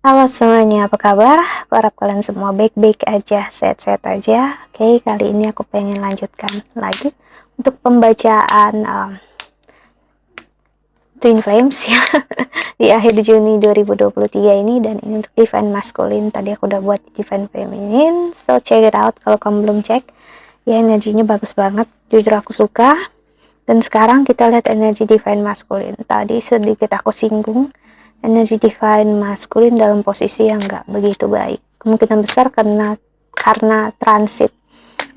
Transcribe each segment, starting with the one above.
Halo semuanya, apa kabar? Aku harap kalian semua baik-baik aja, sehat-sehat aja. Oke, kali ini aku pengen lanjutkan lagi untuk pembacaan Twin Flames ya di akhir Juni 2023 ini, dan ini untuk Divine Masculine. Tadi aku udah buat Divine Feminine, so check it out kalau kamu belum cek. Ya, energinya bagus banget, jujur aku suka. Dan sekarang kita lihat energi Divine Masculine. Tadi sedikit aku singgung energi Divine Masculine dalam posisi yang nggak begitu baik. Kemungkinan besar karena transit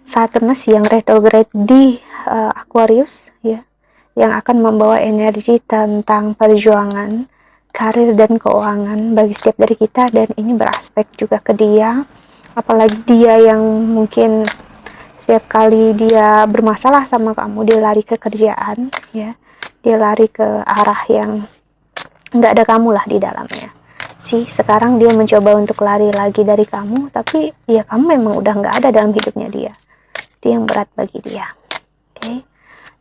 Saturnus yang retrograde di Aquarius ya, yang akan membawa energi tentang perjuangan, karir dan keuangan bagi setiap dari kita, dan ini beraspek juga ke dia. Apalagi dia yang mungkin setiap kali dia bermasalah sama kamu, dia lari ke kerjaan ya, dia lari ke arah yang nggak ada kamu lah di dalamnya sih. Sekarang dia mencoba untuk lari lagi dari kamu, tapi ya kamu memang udah nggak ada dalam hidupnya dia. Itu yang berat bagi dia. Oke.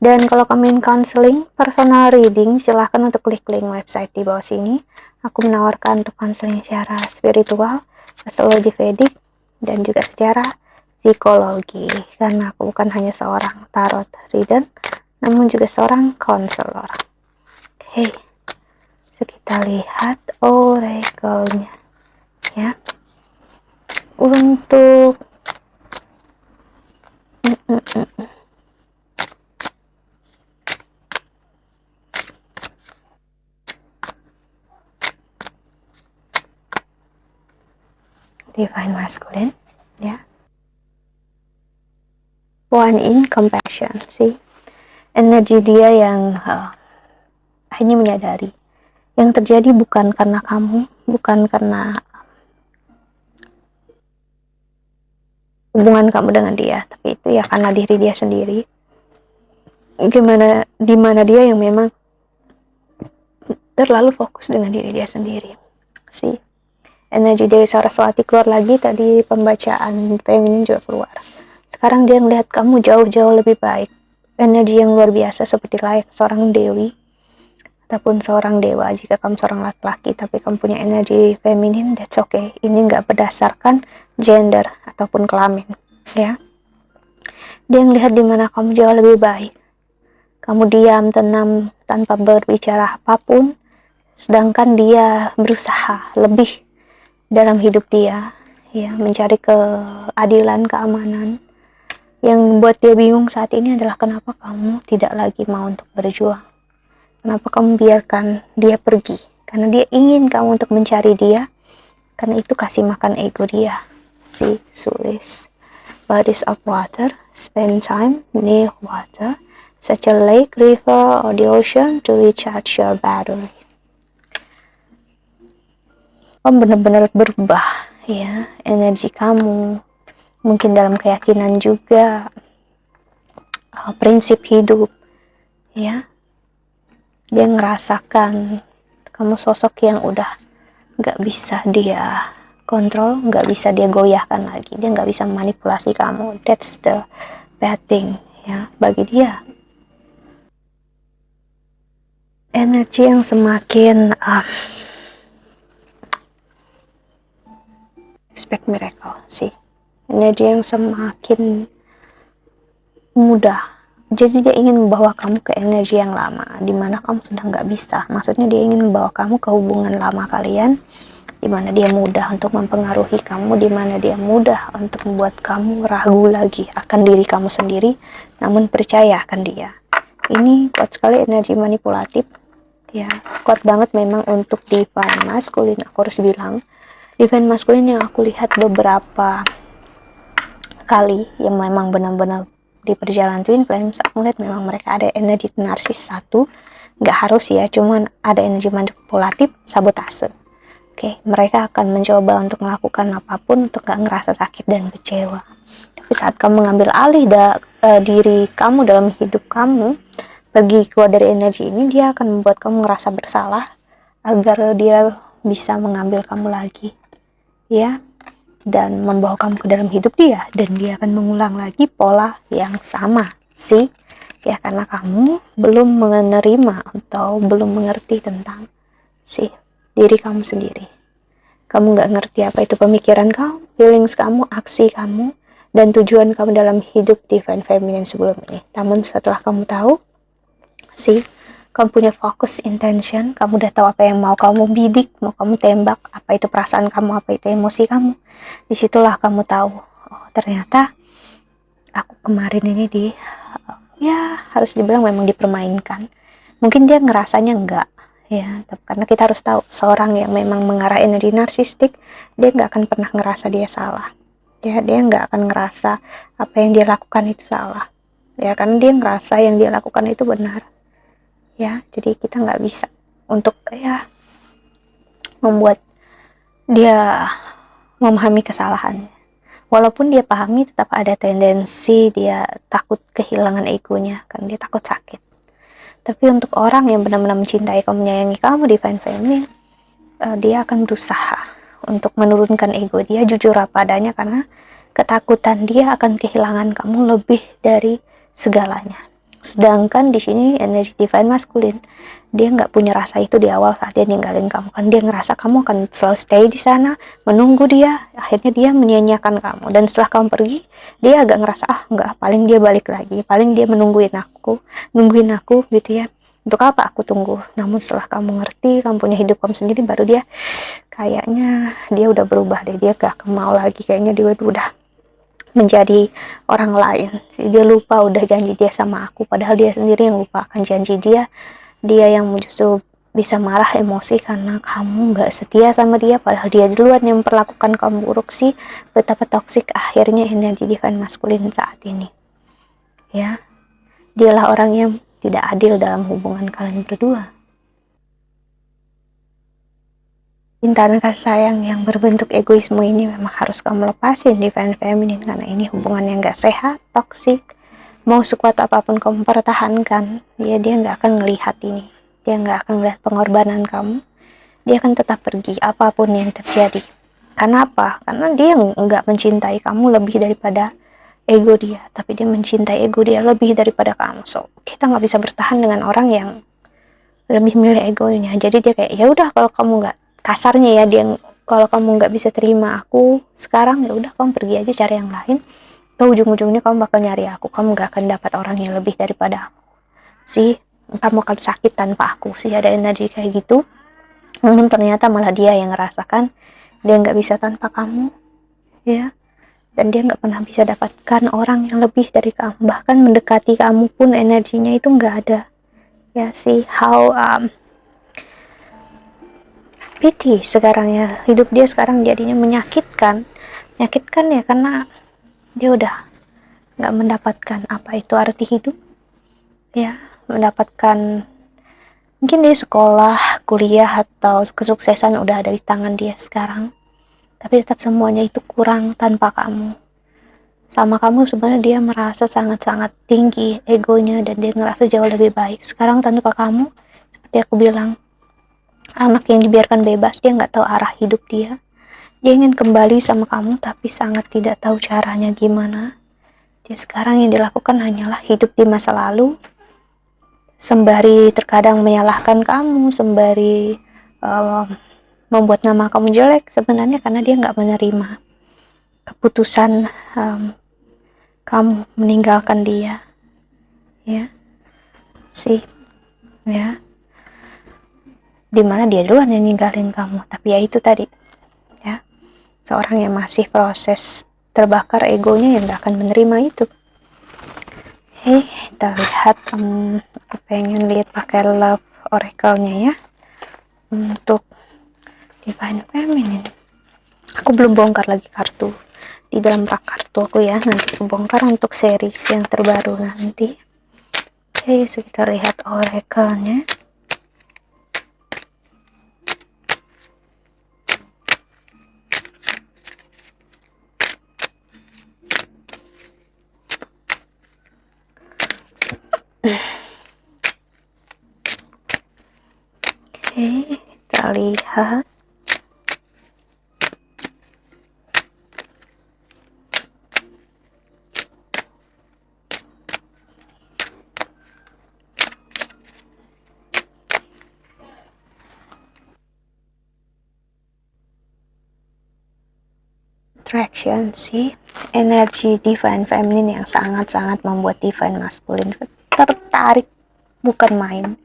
Dan kalau kamu ingin counseling, personal reading, silahkan untuk klik link website di bawah sini. Aku menawarkan untuk counseling secara spiritual, astrologi Vedic, dan juga secara psikologi. Karena aku bukan hanya seorang tarot reader, namun juga seorang konselor. Oke, so kita lihat oracle-nya ya. Untuk Divine Masculine ya, one in compassion sih. Energi dia yang hanya menyadari yang terjadi bukan karena kamu, bukan karena hubungan kamu dengan dia, tapi itu ya karena diri dia sendiri. Dimana dia yang memang terlalu fokus dengan diri dia sendiri sih. Energi Dewi Saraswati keluar lagi, tadi pembacaan feminin juga keluar. Sekarang dia melihat kamu jauh-jauh lebih baik, energi yang luar biasa seperti layak seorang dewi ataupun seorang dewa. Jika kamu seorang laki-laki tapi kamu punya energi feminin, that's okay. Ini nggak berdasarkan gender ataupun kelamin ya. Dia melihat dimana kamu jauh lebih baik, kamu diam, tenang, tanpa berbicara apapun, sedangkan dia berusaha lebih dalam hidup dia ya, mencari keadilan, keamanan. Yang membuat dia bingung saat ini adalah kenapa kamu tidak lagi mau untuk berjuang, kenapa kamu biarkan dia pergi, karena dia ingin kamu untuk mencari dia, karena itu kasih makan ego dia. Si Sulis, bodies of water, spend time near water such a lake, river, or the ocean to recharge your battery. Kamu benar-benar berubah ya, energi kamu mungkin dalam keyakinan juga, prinsip hidup ya. Dia ngerasakan kamu sosok yang udah gak bisa dia kontrol, gak bisa dia goyahkan lagi, dia gak bisa manipulasi kamu. That's the bad thing ya bagi dia. Energi yang semakin expect miracle sih, energi yang semakin mudah. Jadi dia ingin membawa kamu ke energi yang lama, dimana kamu sudah nggak bisa. Maksudnya dia ingin membawa kamu ke hubungan lama kalian, dimana dia mudah untuk mempengaruhi kamu, dimana dia mudah untuk membuat kamu ragu lagi akan diri kamu sendiri, namun percaya akan dia. Ini kuat sekali energi manipulatif ya, kuat banget memang untuk Divine Masculine. Aku harus bilang Divine Masculine yang aku lihat beberapa kali yang memang benar-benar di perjalanan Twin Flames, aku lihat memang mereka ada energi narsis satu, nggak harus ya, cuman ada energi manipulatif, sabotase. Oke, mereka akan mencoba untuk melakukan apapun untuk gak ngerasa sakit dan kecewa. Tapi saat kamu mengambil alih diri kamu dalam hidup kamu, pergi keluar dari energi ini, dia akan membuat kamu ngerasa bersalah agar dia bisa mengambil kamu lagi ya, dan membawa kamu ke dalam hidup dia, dan dia akan mengulang lagi pola yang sama sih ya, karena kamu belum menerima atau belum mengerti tentang diri kamu sendiri. Kamu nggak ngerti apa itu pemikiran kamu, feelings kamu, aksi kamu, dan tujuan kamu dalam hidup divine feminine sebelum ini. Namun setelah kamu tahu sih, kamu punya fokus intention, kamu udah tahu apa yang mau kamu bidik, mau kamu tembak, apa itu perasaan kamu, apa itu emosi kamu. Disitulah kamu tahu, oh ternyata aku kemarin ini ya harus dibilang memang dipermainkan. Mungkin dia ngerasanya enggak, ya, karena kita harus tahu seorang yang memang mengarah energi narsistik, dia nggak akan pernah ngerasa dia salah, ya, dia nggak akan ngerasa apa yang dia lakukan itu salah, ya, karena dia ngerasa yang dia lakukan itu benar, ya. Jadi kita nggak bisa untuk ya membuat dia memahami kesalahannya. Walaupun dia pahami, tetap ada tendensi dia takut kehilangan egonya, kan dia takut sakit. Tapi untuk orang yang benar-benar mencintai kamu, menyayangi kamu, divine feminine, dia akan berusaha untuk menurunkan ego dia, jujur apa adanya, karena ketakutan dia akan kehilangan kamu lebih dari segalanya. Sedangkan di sini energi divine masculine, dia nggak punya rasa itu di awal saat dia ninggalin kamu, kan dia ngerasa kamu akan selalu stay di sana, menunggu dia, akhirnya dia menyia-nyiakan kamu, dan setelah kamu pergi, dia agak ngerasa nggak, paling dia balik lagi, paling dia nungguin aku gitu ya. Untuk apa aku tunggu? Namun setelah kamu ngerti, kamu punya hidup kamu sendiri, baru dia kayaknya dia udah berubah deh, dia gak mau lagi, kayaknya dia udah menjadi orang lain. Dia lupa udah janji dia sama aku, padahal dia sendiri yang lupa akan janji dia. Dia yang justru bisa marah emosi karena kamu gak setia sama dia, padahal dia duluan yang memperlakukan kamu buruk. Sih betapa toksik akhirnya energi divine masculine saat ini, ya. Dialah orang yang tidak adil dalam hubungan kalian berdua. Cinta dan kasih sayang yang berbentuk egoisme ini memang harus kamu lepasin divine feminine, karena ini hubungan yang gak sehat, toksik. Mau sekuat apapun kamu pertahankan, dia nggak akan ngelihat ini, dia nggak akan melihat pengorbanan kamu, dia akan tetap pergi apapun yang terjadi. Karena apa? Karena dia nggak mencintai kamu lebih daripada ego dia, tapi dia mencintai ego dia lebih daripada kamu. So kita nggak bisa bertahan dengan orang yang lebih milih egonya. Jadi dia kayak, ya udah, kalau kamu nggak, kasarnya ya, dia, kalau kamu nggak bisa terima aku sekarang, ya udah kamu pergi aja cari yang lain. Atau ujung-ujungnya kamu bakal nyari aku, kamu gak akan dapat orang yang lebih daripada aku sih, kamu akan sakit tanpa aku sih, ada energi kayak gitu. Mungkin ternyata malah dia yang ngerasakan dia nggak bisa tanpa kamu, ya, dan dia nggak pernah bisa dapatkan orang yang lebih dari kamu, bahkan mendekati kamu pun energinya itu nggak ada, ya sih. How pity sekarang ya, hidup dia sekarang jadinya menyakitkan ya, karena dia udah nggak mendapatkan apa itu arti hidup, ya, mendapatkan mungkin dia sekolah, kuliah, atau kesuksesan udah ada di tangan dia sekarang, tapi tetap semuanya itu kurang tanpa kamu. Sama kamu sebenarnya dia merasa sangat-sangat tinggi egonya, dan dia ngerasa jauh lebih baik sekarang tanpa kamu. Seperti aku bilang, anak yang dibiarkan bebas, dia nggak tahu arah hidup dia ingin kembali sama kamu, tapi sangat tidak tahu caranya gimana. Dia sekarang yang dilakukan hanyalah hidup di masa lalu, sembari terkadang menyalahkan kamu, sembari membuat nama kamu jelek, sebenarnya karena dia nggak menerima keputusan kamu meninggalkan dia, ya sih, ya, dimana dia duluan yang ninggalin kamu. Tapi ya itu tadi, ya, seorang yang masih proses terbakar egonya yang nggak akan menerima itu. Kita lihat, aku pengen lihat pakai love oracle-nya ya, untuk divine feminine. Aku belum bongkar lagi kartu di dalam rak kartu aku ya, nanti aku bongkar untuk series yang terbaru nanti. Kita lihat oracle-nya. Kita lihat. attraction sih, energi divine feminine yang sangat-sangat membuat divine masculine tertarik, bukan main.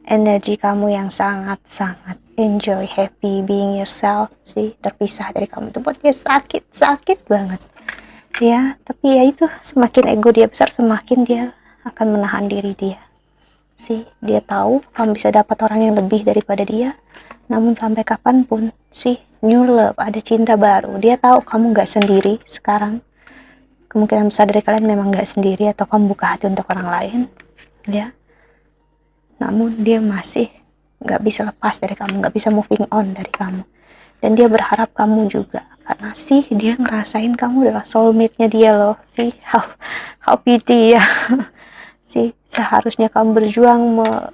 Energi kamu yang sangat-sangat enjoy, happy being yourself sih, terpisah dari kamu itu buat dia sakit banget ya. Tapi ya itu, semakin ego dia besar, semakin dia akan menahan diri dia sih. Dia tahu kamu bisa dapat orang yang lebih daripada dia, namun sampai kapanpun sih, new love, ada cinta baru. Dia tahu kamu gak sendiri sekarang, kemungkinan besar dari kalian memang gak sendiri, atau kamu buka hati untuk orang lain ya. Namun dia masih gak bisa lepas dari kamu, gak bisa moving on dari kamu, dan dia berharap kamu juga, karena sih dia ngerasain kamu adalah soulmate-nya dia loh sih. How pity ya. Sih, seharusnya kamu berjuang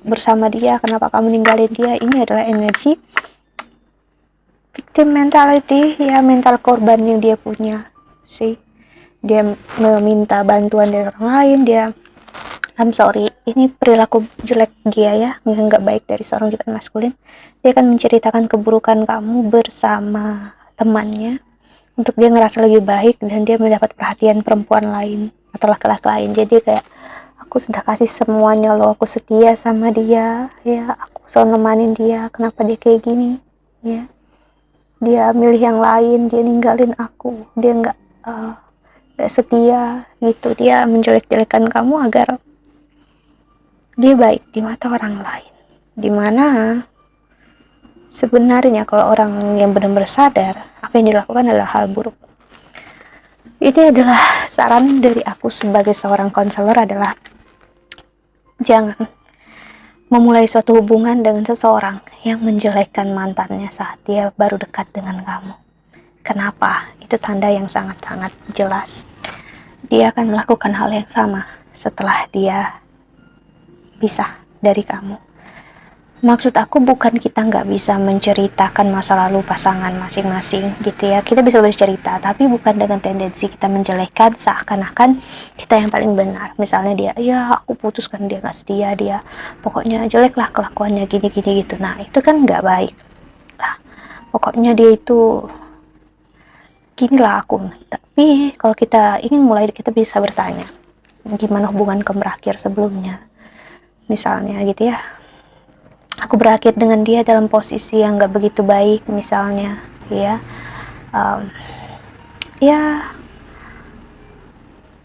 bersama dia, kenapa kamu ninggalin dia? Ini adalah energi victim mentality ya, mental korban yang dia punya sih. Dia meminta bantuan dari orang lain, dia I'm sorry, ini perilaku jelek dia ya, nggak baik dari seorang divine masculine. Dia akan menceritakan keburukan kamu bersama temannya untuk dia ngerasa lebih baik, dan dia mendapat perhatian perempuan lain atau laki-laki lain. Jadi kayak, aku sudah kasih semuanya loh, aku setia sama dia ya, aku selalu nemanin dia, kenapa dia kayak gini ya. Dia milih yang lain, dia ninggalin aku, dia nggak setia gitu. Dia menjelek-jelekan kamu agar dia baik di mata orang lain, dimana sebenarnya kalau orang yang benar-benar sadar apa yang dilakukan adalah hal buruk. Ini adalah saran dari aku sebagai seorang konselor, adalah jangan memulai suatu hubungan dengan seseorang yang menjelekkan mantannya saat dia baru dekat dengan kamu. Kenapa? Itu tanda yang sangat-sangat jelas dia akan melakukan hal yang sama setelah dia pisah dari kamu. Maksud aku bukan kita nggak bisa menceritakan masa lalu pasangan masing-masing gitu ya, kita bisa bercerita, tapi bukan dengan tendensi kita menjelekkan seakan-akan kita yang paling benar. Misalnya dia, ya aku putus kan dia nggak setia, dia pokoknya jelek lah kelakuannya gini-gini gitu. Nah itu kan nggak baik lah, pokoknya dia itu gini lah aku. Tapi kalau kita ingin mulai, kita bisa bertanya gimana hubungan kamu berakhir sebelumnya. Misalnya gitu ya, aku berakhir dengan dia dalam posisi yang gak begitu baik misalnya ya. Ya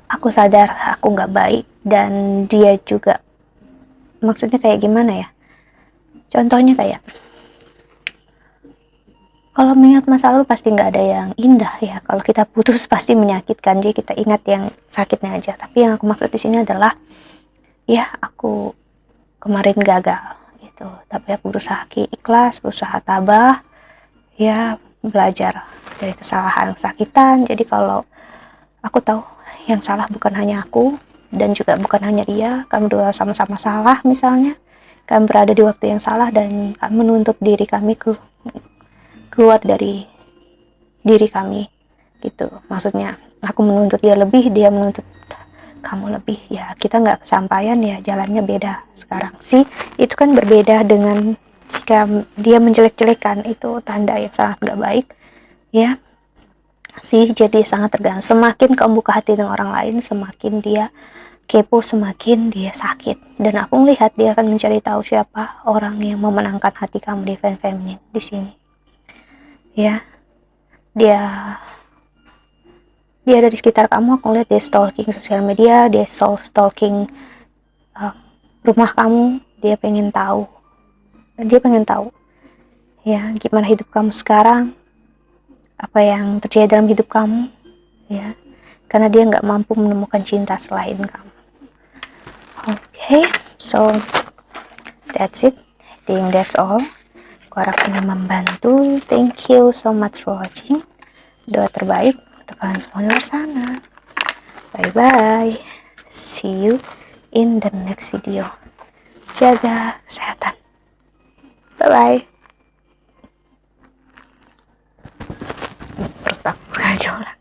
aku sadar aku gak baik, dan dia juga, maksudnya kayak gimana ya, contohnya kayak kalau mengingat masa lalu pasti nggak ada yang indah ya. Kalau kita putus pasti menyakitkan, jadi kita ingat yang sakitnya aja. Tapi yang aku maksud di sini adalah, ya aku kemarin gagal gitu, tapi aku berusaha ikhlas, berusaha tabah ya, belajar dari kesalahan sakitan. Jadi kalau aku tahu yang salah bukan hanya aku, dan juga bukan hanya dia, kami dua sama-sama salah. Misalnya kami berada di waktu yang salah, dan kami menuntut diri kami keluar dari diri kami gitu. Maksudnya aku menuntut dia lebih, dia menuntut kamu lebih ya, kita nggak kesampaian ya, jalannya beda. Sekarang sih itu kan berbeda dengan jika dia menjelek-jelekan, itu tanda yang sangat nggak baik ya sih. Jadi sangat tergantung, semakin kamu buka hati dengan orang lain, semakin dia kepo, semakin dia sakit. Dan aku melihat dia akan mencari tahu siapa orang yang memenangkan hati kamu di feminine di sini ya. Dia ada di sekitar kamu. Aku lihat dia stalking sosial media, dia stalking rumah kamu. Dia pengen tahu ya gimana hidup kamu sekarang, apa yang terjadi dalam hidup kamu ya, karena dia nggak mampu menemukan cinta selain kamu. Okay, so that's it. I think that's all. Aku harap ini membantu. Thank you so much for watching. Doa terbaik untuk kalian semua di luar sana. Bye bye. See you in the next video. Jaga kesehatan. Bye bye. Perut aku bergejolak.